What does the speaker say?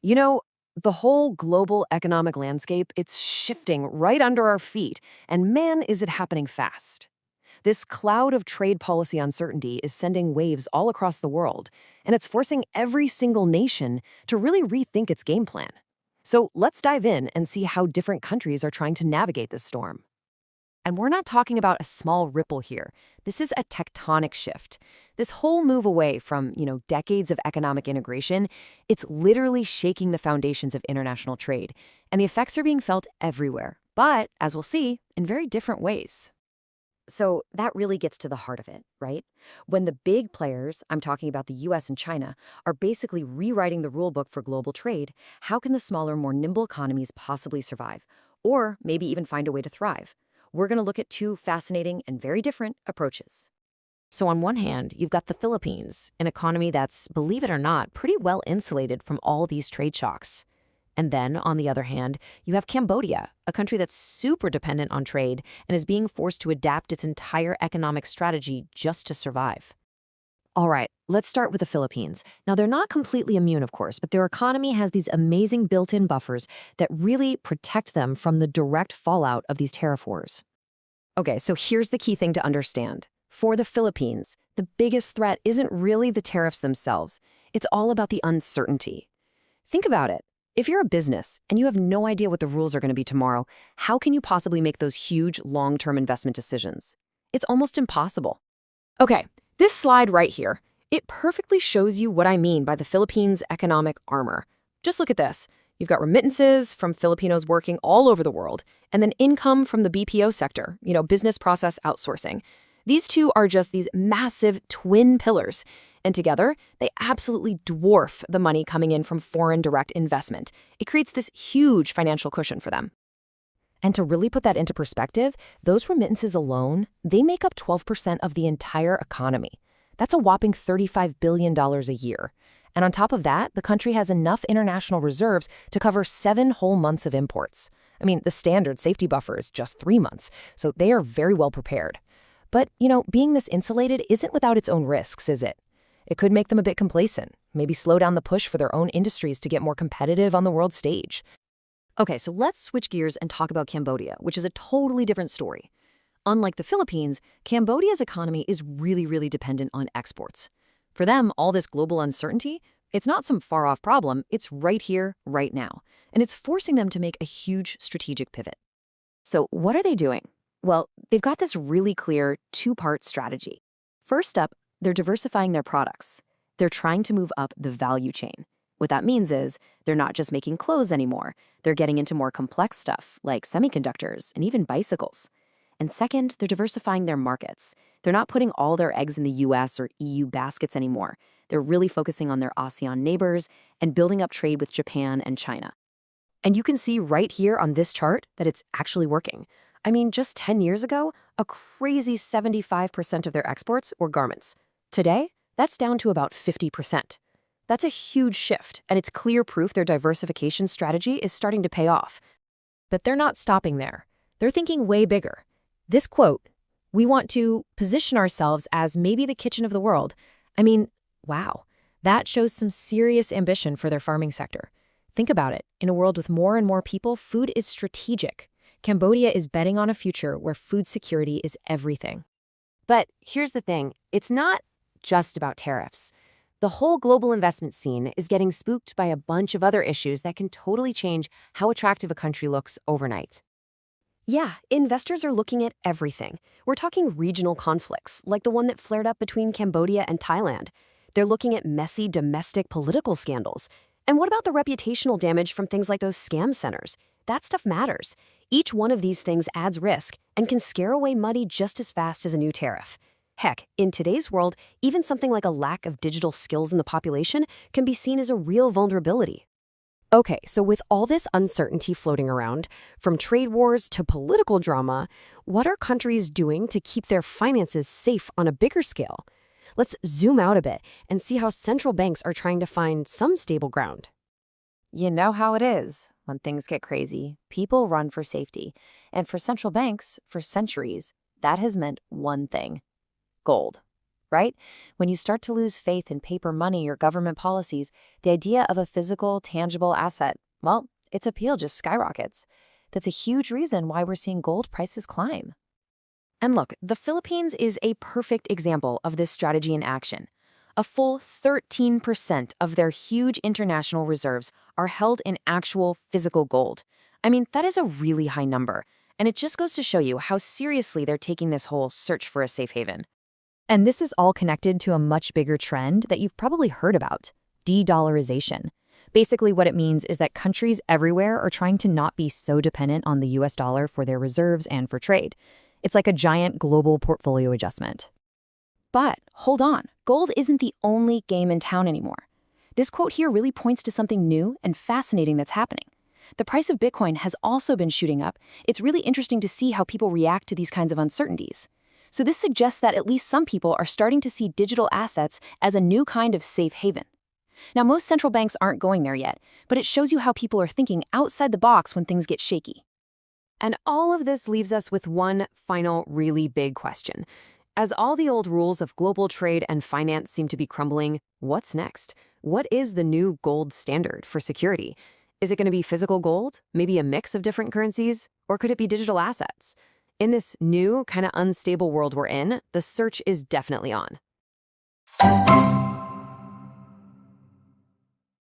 You know, the whole global economic landscape, it's shifting right under our feet, and man, is it happening fast. This cloud of trade policy uncertainty is sending waves all across the world, and it's forcing every single nation to really rethink its game plan. So let's dive in and see how different countries are trying to navigate this storm. And we're not talking about a small ripple here. This is a tectonic shift. This whole move away from, decades of economic integration, it's literally shaking the foundations of international trade. And the effects are being felt everywhere, but, as we'll see, in very different ways. So that really gets to the heart of it, right? When the big players, I'm talking about the US and China, are basically rewriting the rulebook for global trade, how can the smaller, more nimble economies possibly survive? Or maybe even find a way to thrive? We're going to look at two fascinating and very different approaches. So on one hand, you've got the Philippines, an economy that's, believe it or not, pretty well insulated from all these trade shocks. And then, on the other hand, you have Cambodia, a country that's super dependent on trade and is being forced to adapt its entire economic strategy just to survive. All right, let's start with the Philippines. Now, they're not completely immune, of course, but their economy has these amazing built-in buffers that really protect them from the direct fallout of these tariff wars. Okay, so here's the key thing to understand. For the Philippines, the biggest threat isn't really the tariffs themselves. It's all about the uncertainty. Think about it. If you're a business and you have no idea what the rules are going to be tomorrow, how can you possibly make those huge long-term investment decisions? It's almost impossible. Okay, this slide right here, it perfectly shows you what I mean by the Philippines' economic armor. Just look at this. You've got remittances from Filipinos working all over the world, and then income from the BPO sector, business process outsourcing. These two are just these massive twin pillars, and together, they absolutely dwarf the money coming in from foreign direct investment. It creates this huge financial cushion for them. And to really put that into perspective, those remittances alone, they make up 12% of the entire economy. That's a whopping $35 billion a year. And on top of that, the country has enough international reserves to cover 7 whole months of imports. I mean, the standard safety buffer is just 3 months, so they are very well prepared. But, being this insulated isn't without its own risks, is it? It could make them a bit complacent, maybe slow down the push for their own industries to get more competitive on the world stage. Okay, so let's switch gears and talk about Cambodia, which is a totally different story. Unlike the Philippines, Cambodia's economy is really, really dependent on exports. For them, all this global uncertainty, it's not some far-off problem, it's right here, right now. And it's forcing them to make a huge strategic pivot. So what are they doing? Well, they've got this really clear two-part strategy. First up, they're diversifying their products. They're trying to move up the value chain. What that means is they're not just making clothes anymore. They're getting into more complex stuff like semiconductors and even bicycles. And second, they're diversifying their markets. They're not putting all their eggs in the US or EU baskets anymore. They're really focusing on their ASEAN neighbors and building up trade with Japan and China. And you can see right here on this chart that it's actually working. I mean, just 10 years ago, a crazy 75% of their exports were garments. Today, that's down to about 50%. That's a huge shift, and it's clear proof their diversification strategy is starting to pay off. But they're not stopping there. They're thinking way bigger. This quote, "We want to position ourselves as maybe the kitchen of the world." I mean, wow, that shows some serious ambition for their farming sector. Think about it. In a world with more and more people, food is strategic. Cambodia is betting on a future where food security is everything. But here's the thing, it's not just about tariffs. The whole global investment scene is getting spooked by a bunch of other issues that can totally change how attractive a country looks overnight. Yeah, investors are looking at everything. We're talking regional conflicts, like the one that flared up between Cambodia and Thailand. They're looking at messy domestic political scandals. And what about the reputational damage from things like those scam centers? That stuff matters. Each one of these things adds risk and can scare away money just as fast as a new tariff. Heck, in today's world, even something like a lack of digital skills in the population can be seen as a real vulnerability. Okay, so with all this uncertainty floating around, from trade wars to political drama, what are countries doing to keep their finances safe on a bigger scale? Let's zoom out a bit and see how central banks are trying to find some stable ground. You know how it is. When things get crazy, people run for safety. And for central banks, for centuries, that has meant one thing: gold. right? When you start to lose faith in paper money or government policies, the idea of a physical, tangible asset, well, its appeal just skyrockets. That's a huge reason why we're seeing gold prices climb. And look, the Philippines is a perfect example of this strategy in action. A full 13% of their huge international reserves are held in actual physical gold. I mean, that is a really high number, and it just goes to show you how seriously they're taking this whole search for a safe haven. And this is all connected to a much bigger trend that you've probably heard about: de-dollarization. Basically, what it means is that countries everywhere are trying to not be so dependent on the US dollar for their reserves and for trade. It's like a giant global portfolio adjustment. But hold on, gold isn't the only game in town anymore. This quote here really points to something new and fascinating that's happening. The price of Bitcoin has also been shooting up. It's really interesting to see how people react to these kinds of uncertainties. So this suggests that at least some people are starting to see digital assets as a new kind of safe haven. Now, most central banks aren't going there yet, but it shows you how people are thinking outside the box when things get shaky. And all of this leaves us with one final really big question. As all the old rules of global trade and finance seem to be crumbling, what's next? What is the new gold standard for security? Is it going to be physical gold, maybe a mix of different currencies, or could it be digital assets? In this new, kind of unstable world we're in, the search is definitely on.